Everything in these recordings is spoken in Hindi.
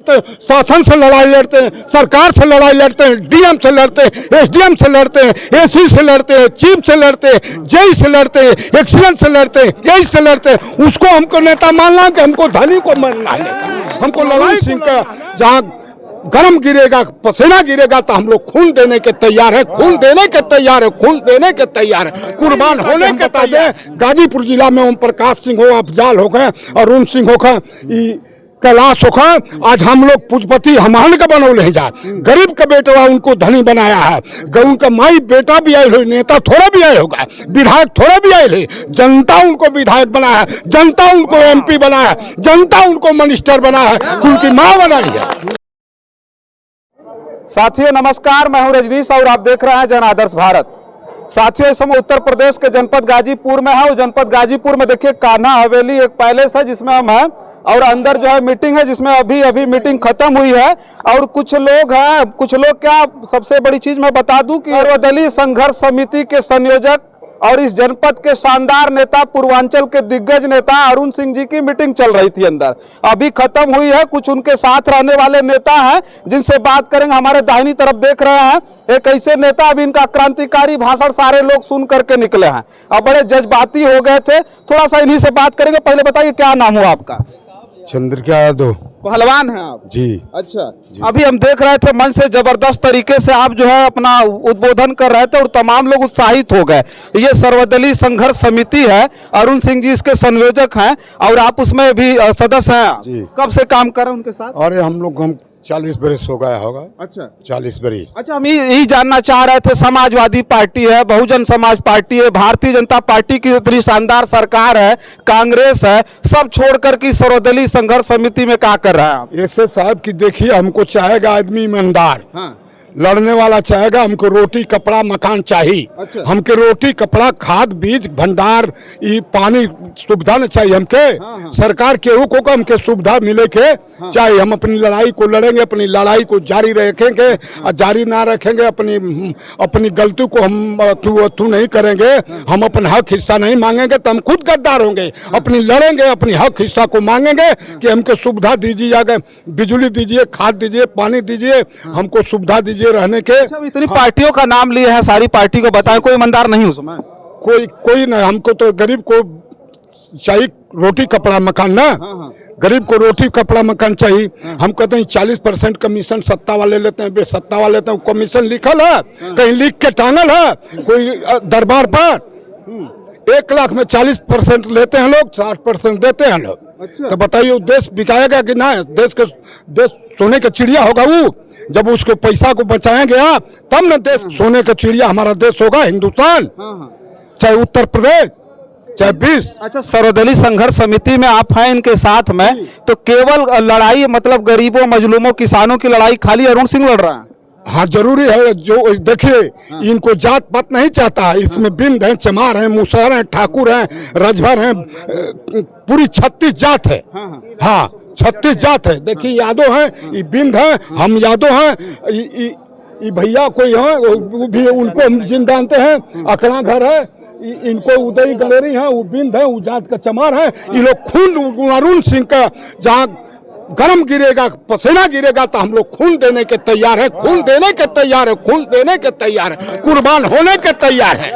शासन से लड़ाई लड़ते हैं, सरकार से लड़ाई लड़ते हैं, डीएम से लड़ते हैं, एसडीएम से लड़ते हैं, एसी से लड़ते हैं, चीफ से लड़ते हैं, जेई से लड़ते हैं, एक्सीलेंट से लड़ते हैं, यही से लड़ते हैं। उसको हमको नेता मानना कि हमको धनी को मानना है। हमको लड़ाई सिंह का जहाँ गरम गिरेगा, पसीना गिरेगा तो हम लोग खून देने के तैयार है, खून देने के तैयार है, खून देने के तैयार है, कुर्बान होने के तैयार। गाजीपुर जिला में ओम प्रकाश सिंह हो, अफजाल हो गए, अरुण सिंह हो गए, कैलाश होखा, आज हम लोग पूजपति हमान का बनौले हैं। जा गरीब का बेटा उनको धनी बनाया है। उनका माई बेटा भी आये हो, नेता थोड़ा भी आये होगा, विधायक थोड़ा भी आये है, जनता उनको विधायक बनाया है, जनता उनको एमपी बनाया है, जनता उनको मिनिस्टर बनाया है, उनकी माँ बनाई है। साथियों नमस्कार, मैं हूं रजनीश और आप देख रहे हैं जन आदर्श भारत। साथियों इस समय उत्तर प्रदेश के जनपद गाजीपुर में है। जनपद गाजीपुर में देखिए कान्हा हवेली एक पैलेस है जिसमें हम हैं और अंदर जो है मीटिंग है जिसमें अभी मीटिंग खत्म हुई है और कुछ लोग हैं। कुछ लोग क्या, सबसे बड़ी चीज मैं बता दूं कि सर्वदलीय संघर्ष समिति के संयोजक और इस जनपद के शानदार नेता, पूर्वांचल के दिग्गज नेता अरुण सिंह जी की मीटिंग चल रही थी अंदर, अभी खत्म हुई है। कुछ उनके साथ रहने वाले नेता हैं जिनसे बात करेंगे। हमारे दाहिनी तरफ देख रहे हैं एक ऐसे नेता, अभी इनका क्रांतिकारी भाषण सारे लोग सुन करके निकले हैं, अब बड़े जज्बाती हो गए थे। थोड़ा सा इन्हीं से बात करेंगे। पहले बताइए क्या नाम हुआ आपका? चंद्रिका यादव। पहलवान हैं आप? जी। अच्छा जी। अभी हम देख रहे थे मंच से जबरदस्त तरीके से आप जो है अपना उद्बोधन कर रहे थे और तमाम लोग उत्साहित हो गए। ये सर्वदलीय संघर्ष समिति है, अरुण सिंह जी इसके संयोजक हैं और आप उसमें भी सदस्य हैं। कब से काम कर रहे हैं उनके साथ? अरे हम 40 बरस हो गया होगा। अच्छा 40 बरस। अच्छा, हम यही जानना चाह रहे थे, समाजवादी पार्टी है, बहुजन समाज पार्टी है, भारतीय जनता पार्टी की इतनी शानदार सरकार है, कांग्रेस है, सब छोड़कर की सर्वदलीय संघर्ष समिति में क्या कर रहे हैं आप? ऐसे साहब की देखिए, हमको चाहेगा आदमी ईमानदार। हाँ। लड़ने वाला चाहेगा, हमको रोटी कपड़ा मकान चाहिए। अच्छा। हमके रोटी कपड़ा खाद बीज भंडार ये पानी सुविधा न चाहिए हमके। हाँ। सरकार केहू को हमके सुविधा मिले के चाहिए। हम अपनी लड़ाई को लड़ेंगे, अपनी लड़ाई को जारी रखेंगे और जारी ना रखेंगे अपनी गलती को हम तू नहीं करेंगे, हम अपना हक हिस्सा नहीं मांगेंगे तो हम खुद गद्दार होंगे। अपनी लड़ेंगे, अपनी हक हिस्सा को मांगेंगे कि हमको सुविधा दीजिए, आगे बिजली दीजिए, खाद दीजिए, पानी दीजिए, हमको सुविधा दीजिए रहने के। इतनी पार्टियों का नाम लिए हैं, सारी पार्टी को बताएं, कोई ईमानदार नहीं उसमें? कोई नहीं। हमको तो गरीब को चाहिए रोटी कपड़ा मकान ना। गरीब को रोटी कपड़ा मकान चाहिए। हम कहते हैं 40% कमीशन सत्ता वाले लेते हैं, बेसत्ता वाले लेते हैं। कमीशन लिखल है, कहीं लिख के टांगल है कोई दरबार पर। 1 लाख में 40% लेते हैं लोग, 60% देते हैं लोग। अच्छा। तो बताइए देश बिकाएगा कि ना? देश सोने का चिड़िया होगा वो, जब उसको पैसा को बचाएंगे आप तब ना देश सोने का चिड़िया हमारा देश होगा, हिंदुस्तान। चाहे उत्तर प्रदेश, चाहे 20। अच्छा, सर्वदलीय संघर्ष समिति में आप हैं इनके साथ में, तो केवल लड़ाई मतलब गरीबों मजलूमों किसानों की लड़ाई खाली अरुण सिंह लड़ रहा है? हाँ जरूरी है। जो देखिए इनको जात पात नहीं चाहता, इसमें बिंद है, चमार है, मुसहर है, ठाकुर है, रजभर है, पूरी 36 जात है। हाँ 36 जात है। देखिए यादव है, ये बिंद है, हम यादव हैं, ये भैया कोई है वो भी, उनको हम जिन जानते हैं, अकड़ा घर है, इनको उदय गणेरी है, वो बिंद है, वो जात का चमार है। ये लोग खून अरुण सिंह का जहाँ गरम गिरेगा, पसीना गिरेगा तो हम लोग खून देने के तैयार है, खून देने के तैयार है, खून देने के तैयार है, कुर्बान होने के तैयार है।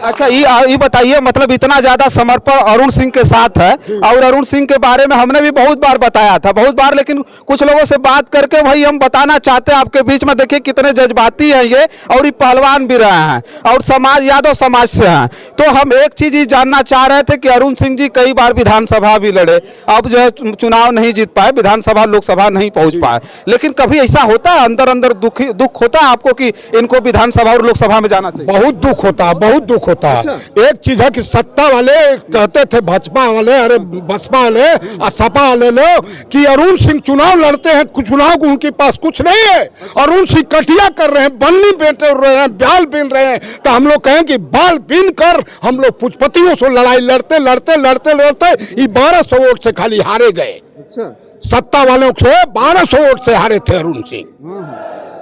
अच्छा ये बताइए, मतलब इतना ज्यादा समर्पण अरुण सिंह के साथ है और अरुण सिंह के बारे में हमने भी बहुत बार बताया था, बहुत बार, लेकिन कुछ लोगों से बात करके भाई हम बताना चाहते हैं आपके बीच में। देखिए कितने जज्बाती हैं ये, और ये पहलवान भी रहे हैं और समाज यादव समाज से हैं। तो हम एक चीज ही जानना चाह रहे थे कि अरुण सिंह जी कई बार विधानसभा भी लड़े, अब जो है चुनाव नहीं जीत पाए, विधानसभा लोकसभा नहीं पहुंच पाए, लेकिन कभी ऐसा होता है अंदर दुख होता है आपको कि इनको विधानसभा और लोकसभा में जाना चाहिए? बहुत दुख होता है, बहुत दुख होता है। अच्छा। एक चीज है कि सत्ता वाले कहते थे, भाजपा वाले, अरे बसपा वाले और सपा वाले लोग कि अरुण सिंह चुनाव लड़ते हैं, चुनाव को उनके पास कुछ नहीं है। अरुण सिंह कटिया कर रहे हैं, बन्नी बेच रहे हैं, बाल बीन रहे हैं, तो हम लोग कहें कि बाल बीन कर हम लोग पूजपतियों से लड़ाई लड़ते लड़ते लड़ते लड़ते ये 1200 वोट से खाली हारे गए। अच्छा। सत्ता वालों से 1200 वोट से हारे थे अरुण सिंह।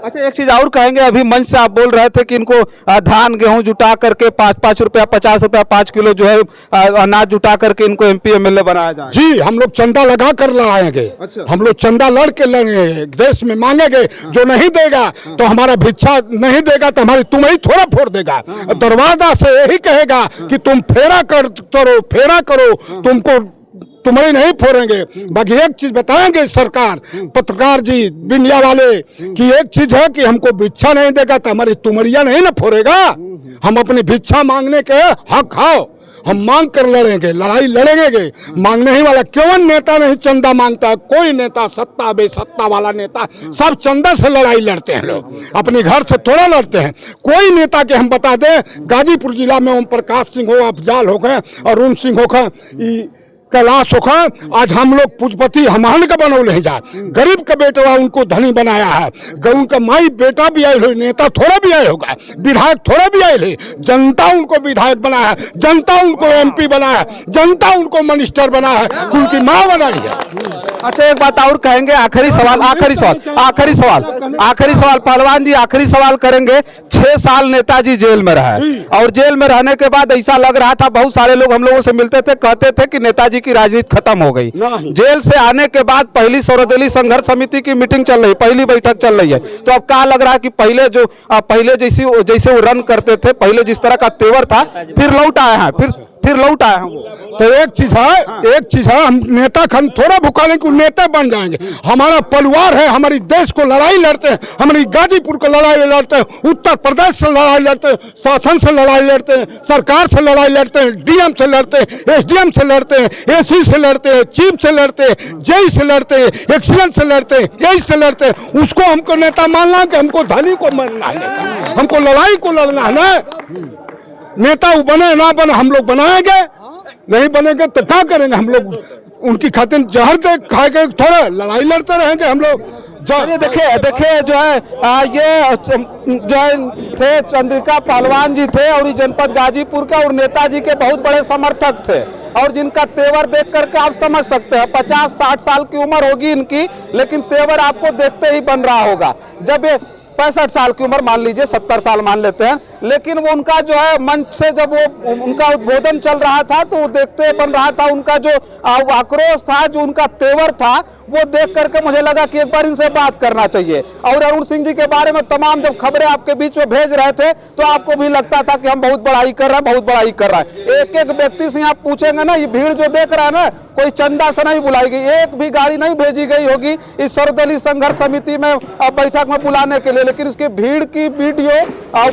अच्छा, एक चीज और कहेंगे, अभी मंच से आप बोल रहे थे कि इनको धान गेहूं जुटा करके 5-5 रुपया 50 रुपया 5 किलो जो है अनाज जुटा करके इनको MP MLA बनाया जाए। जी, हम लोग चंदा लगा कर लड़ाएंगे। अच्छा। हम लोग चंदा लड़ के लड़ेंगे, देश में मांगेंगे। जो नहीं देगा तो हमारा भिक्षा नहीं देगा तो हमारी तुम्हें थोड़ा फोड़ देगा। दरवाजा से यही कहेगा कि तुम फेरा करो, तुमको तुम्हारी नहीं फोड़ेंगे। बाकी एक चीज बताएंगे सरकार, पत्रकार जी, मीडिया वाले, कि एक चीज है कि हमको भिक्षा नहीं देगा तो हमारी तुमरिया नहीं ना फोड़ेगा। हम अपनी भिक्षा मांगने के हक हाओ, हम मांग कर लड़ेंगे, लड़ाई लड़ेंगे। मांगने ही वाला क्यों नेता नहीं चंदा मांगता है? कोई नेता सत्ता बेसत्ता वाला नेता सब चंदा से लड़ाई लड़ते हैं। लोग अपने घर से थोड़ा लड़ते हैं। कोई नेता के हम बता दें, गाजीपुर जिला में ओम प्रकाश सिंह हो, अफजाल हो गए, अरुण सिंह हो गए, कैलाश होखा, आज हम लोग पूजपति हमान का बनौले हैं। जा गरीब का बेटा उनको धनी बनाया है। उनका माई बेटा भी आए हो, नेता थोड़ा भी आए होगा, विधायक थोड़ा भी आए है। जनता उनको विधायक बनाया है, जनता उनको MP बनाया है, जनता उनको मिनिस्टर बनाया है, उनकी माँ बनाई है। अच्छा, एक बात और कहेंगे, आखिरी सवाल पहलवान जी, आखिरी सवाल करेंगे। 6 साल नेताजी जेल में रहे और जेल में रहने के बाद ऐसा लग रहा था, बहुत सारे लोग हम लोगों से मिलते थे, कहते थे कि नेताजी की राजनीति खत्म हो गई। जेल से आने के बाद पहली सर्वदलीय संघर्ष समिति की मीटिंग चल रही, पहली बैठक चल रही है। तो अब क्या लग रहा है कि पहले जैसे वो रन करते थे, पहले जिस तरह का तेवर था, फिर लौट आए हैं, फिर लौट आए हैं वो। तो एक चीज है, हम नेता खन थोड़ा भुकाने को नेता बन जाएंगे। हमारा परिवार है, हमारी देश को लड़ाई लड़ते हैं, हमारी गाजीपुर को लड़ाई लड़ते हैं, उत्तर प्रदेश से लड़ाई लड़ते हैं, शासन से लड़ाई लड़ते हैं, सरकार से लड़ाई लड़ते हैं, DM से लड़ते हैं, SDM से लड़ते हैं, AC से लड़ते हैं, चीफ से लड़ते हैं, JE से लड़ते हैं, एक्सीलेंस से लड़ते हैं, यही से लड़ते हैं। उसको हमको नेता मानना कि हमको धनी को मानना है, हमको लड़ाई को लड़ना है ना। नेता वो बने ना बने, हम लोग बनाएंगे, नहीं बनेंगे तो क्या करेंगे? हम लोग उनकी खातिर जहर दे खाएंगे, थोड़ा लड़ाई लड़ते रहेंगे हम लोग। देखिए जो है ये जो है थे चंद्रिका पहलवान जी थे और ये जनपद गाजीपुर का और नेताजी के बहुत बड़े समर्थक थे और जिनका तेवर देख करके आप समझ सकते हैं 50-60 साल की उम्र होगी इनकी, लेकिन तेवर आपको देखते ही बन रहा होगा। जब ये 65 साल की उम्र मान लीजिए, 70 साल मान लेते हैं, लेकिन वो उनका जो है मंच से जब वो उनका उद्बोधन चल रहा था तो वो देखते बन रहा था, उनका जो आक्रोश था, जो उनका तेवर था, वो देख करके मुझे लगा कि एक बार इनसे बात करना चाहिए। और अरुण सिंह जी के बारे में तमाम जब खबरें आपके बीच में भेज रहे थे तो आपको भी लगता था कि हम बहुत बड़ाई कर रहे हैं, बहुत बड़ाई कर रहे हैं। एक एक व्यक्ति से आप पूछेंगे ना, ये भीड़ जो देख रहा है ना, कोई चंदा से नहीं बुलाई गई, एक भी गाड़ी नहीं भेजी गई होगी इस सर्वदलीय संघर्ष समिति में बैठक में बुलाने के लिए, लेकिन इसकी भीड़ की वीडियो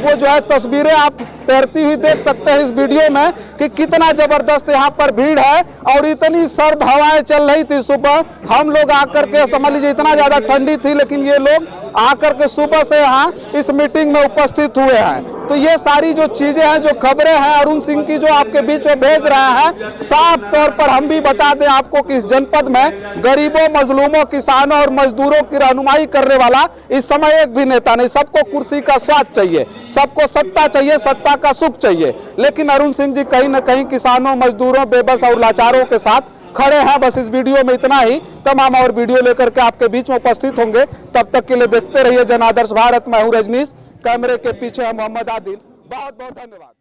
वो जो है तस्वीरें आप तैरती हुई देख सकते हैं इस वीडियो में कि कितना जबरदस्त यहाँ पर भीड़ है। और इतनी सर्द हवाएं चल रही थी सुबह, हम लोग आकर के समझ लीजिए इतना ज्यादा ठंडी थी, लेकिन ये लोग आकर के सुबह से यहाँ इस मीटिंग में उपस्थित हुए हैं। तो ये सारी जो चीजें हैं, जो खबरें हैं अरुण सिंह की जो आपके बीच में भेज रहा है, साफ तौर पर हम भी बता दें आपको कि इस जनपद में गरीबों, मजलूमों, किसानों और मजदूरों की रहनुमाई करने वाला इस समय एक भी नेता नहीं। सबको कुर्सी का स्वाद चाहिए, सबको सत्ता चाहिए, सत्ता का सुख चाहिए, लेकिन अरुण सिंह जी कहीं न कहीं किसानों, मजदूरों, बेबस और लाचारों के साथ खड़े हैं। बस इस वीडियो में इतना ही, तमाम और वीडियो लेकर के आपके बीच में उपस्थित होंगे। तब तक के लिए देखते रहिए जन आदर्श भारत। मैं हूं रजनीश, कैमरे के पीछे है मोहम्मद आदिल। बहुत बहुत धन्यवाद।